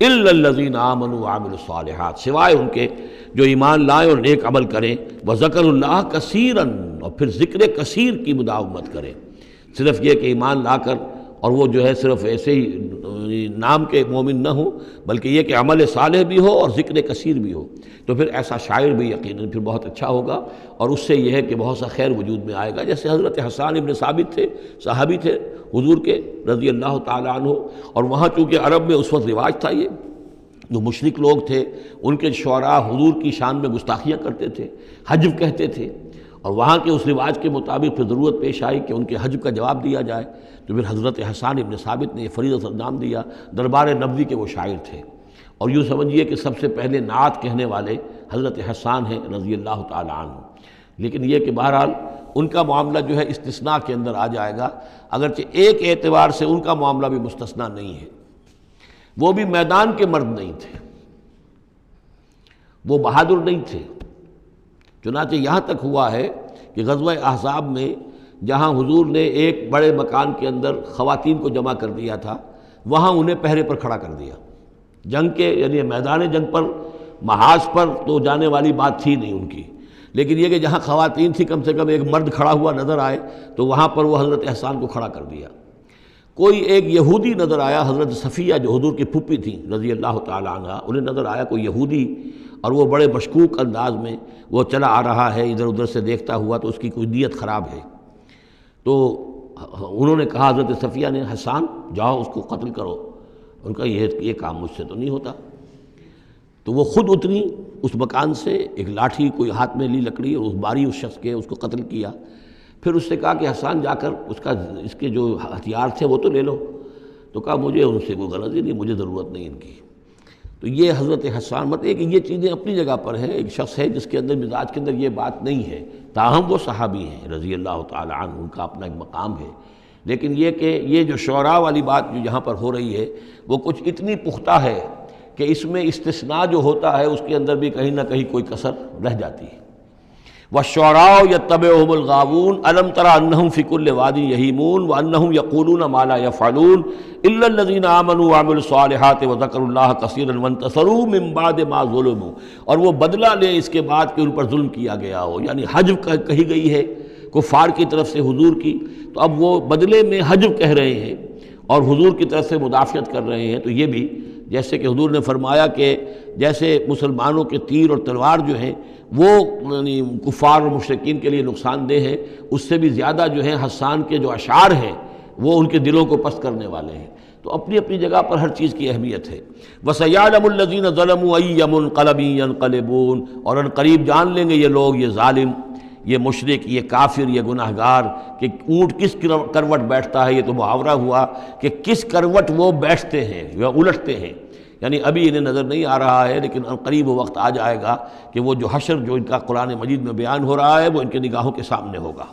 الا الذین آمنوا وعملوا الصالحات، سوائے ان کے جو ایمان لائیں اور نیک عمل کریں، وذکروا اللہ کثیرا، اور پھر ذکر کثیر کی مداومت کریں۔ صرف یہ کہ ایمان لا کر اور وہ جو ہے صرف ایسے ہی نام کے مومن نہ ہو، بلکہ یہ کہ عمل صالح بھی ہو اور ذکر کثیر بھی ہو، تو پھر ایسا شاعر بھی یقیناً پھر بہت اچھا ہوگا، اور اس سے یہ ہے کہ بہت سا خیر وجود میں آئے گا۔ جیسے حضرت حسان ابن ثابت تھے، صحابی تھے حضور کے رضی اللہ تعالیٰ عنہ، اور وہاں چونکہ عرب میں اس وقت رواج تھا، یہ جو مشرک لوگ تھے ان کے شعراء حضور کی شان میں گستاخیاں کرتے تھے، حجب کہتے تھے، اور وہاں کے اس رواج کے مطابق پھر ضرورت پیش آئی کہ ان کے حجب کا جواب دیا جائے، تو پھر حضرت حسان ابن ثابت نے یہ فریضہ نام دیا۔ دربار نبوی کے وہ شاعر تھے، اور یوں سمجھیے کہ سب سے پہلے نعت کہنے والے حضرت حسان ہیں رضی اللہ تعالی عنہ۔ لیکن یہ کہ بہرحال ان کا معاملہ جو ہے استثناء کے اندر آ جائے گا، اگرچہ ایک اعتبار سے ان کا معاملہ بھی مستثنیٰ نہیں ہے، وہ بھی میدان کے مرد نہیں تھے، وہ بہادر نہیں تھے۔ چنانچہ یہاں تک ہوا ہے کہ غزوہ احزاب میں جہاں حضور نے ایک بڑے مکان کے اندر خواتین کو جمع کر دیا تھا، وہاں انہیں پہرے پر کھڑا کر دیا۔ جنگ کے یعنی میدان جنگ پر محاذ پر تو جانے والی بات تھی نہیں ان کی، لیکن یہ کہ جہاں خواتین تھی کم سے کم ایک مرد کھڑا ہوا نظر آئے تو وہاں پر وہ حضرت احسان کو کھڑا کر دیا۔ کوئی ایک یہودی نظر آیا، حضرت صفیہ جو حضور کی پھوپھی تھیں رضی اللہ تعالی عنہ، انہیں نظر آیا کوئی یہودی، اور وہ بڑے مشکوک انداز میں وہ چلا آ رہا ہے ادھر ادھر سے دیکھتا ہوا، تو اس کی کوئی نیت خراب ہے۔ تو انہوں نے کہا حضرت صفیہ نے، حسان جاؤ اس کو قتل کرو۔ ان کا یہ کام مجھ سے تو نہیں ہوتا۔ تو وہ خود اتری اس مکان سے، ایک لاٹھی کوئی ہاتھ میں لی لکڑی، اور اس باری اس شخص کے، اس کو قتل کیا۔ پھر اس سے کہا کہ حسان جا کر اس کے جو ہتھیار تھے وہ تو لے لو۔ تو کہا مجھے ان سے کوئی غرض ہی نہیں، مجھے ضرورت نہیں ان کی۔ تو یہ حضرت حسان مطلب کہ یہ چیزیں اپنی جگہ پر ہیں، ایک شخص ہے جس کے اندر مزاج کے اندر یہ بات نہیں ہے، تاہم وہ صحابی ہیں رضی اللہ تعالی عنہ، ان کا اپنا ایک مقام ہے۔ لیکن یہ کہ یہ جو شعراء والی بات جو یہاں پر ہو رہی ہے وہ کچھ اتنی پختہ ہے کہ اس میں استثناء جو ہوتا ہے اس کے اندر بھی کہیں نہ کہیں کوئی کسر رہ جاتی ہے۔ وَالشُّعَرَاءُ يَتَّبِعُهُمُ الْغَاوُونَ أَلَمْ تَرَ أَنَّهُمْ فِي كُلِّ وَادٍ يَهِيمُونَ وَأَنَّهُمْ يَقُولُونَ مَا لَا يَفْعَلُونَ إِلَّا الَّذِينَ آمَنُوا وَعَمِلُوا الصَّالِحَاتِ وَذَكَرُوا اللَّهَ كَثِيرًا وَانتَصَرُوا مِن بَعْدِ مَا ظُلِمُوا، اور وہ بدلہ لیں اس کے بعد کہ ان پر ظلم کیا گیا ہو، یعنی حجب کہی گئی ہے کفار کی طرف سے حضور کی، تو اب وہ بدلے میں حجب کہہ رہے ہیں اور حضور کی طرف سے مدافعت کر رہے ہیں۔ تو یہ بھی جیسے کہ حضور نے فرمایا کہ جیسے مسلمانوں کے تیر اور تلوار جو ہیں وہ یعنی کفار اور مشرکین کے لیے نقصان دہ ہیں، اس سے بھی زیادہ جو ہیں حسان کے جو اشعار ہیں وہ ان کے دلوں کو پست کرنے والے ہیں۔ تو اپنی اپنی جگہ پر ہر چیز کی اہمیت ہے۔ وَسَيَعْلَمُ الَّذِينَ ظَلَمُوا أَيَّ مُنقَلَبٍ يَنقَلِبُونَ، اور ان قریب جان لیں گے یہ لوگ، یہ ظالم، یہ مشرک، یہ کافر، یہ گناہگار، کہ اونٹ کس کروٹ بیٹھتا ہے۔ یہ تو محاورہ ہوا کہ کس کروٹ وہ بیٹھتے ہیں یا الٹتے ہیں، یعنی ابھی انہیں نظر نہیں آ رہا ہے، لیکن قریب وہ وقت آ جائے گا کہ وہ جو حشر جو ان کا قرآن مجید میں بیان ہو رہا ہے وہ ان کے نگاہوں کے سامنے ہوگا۔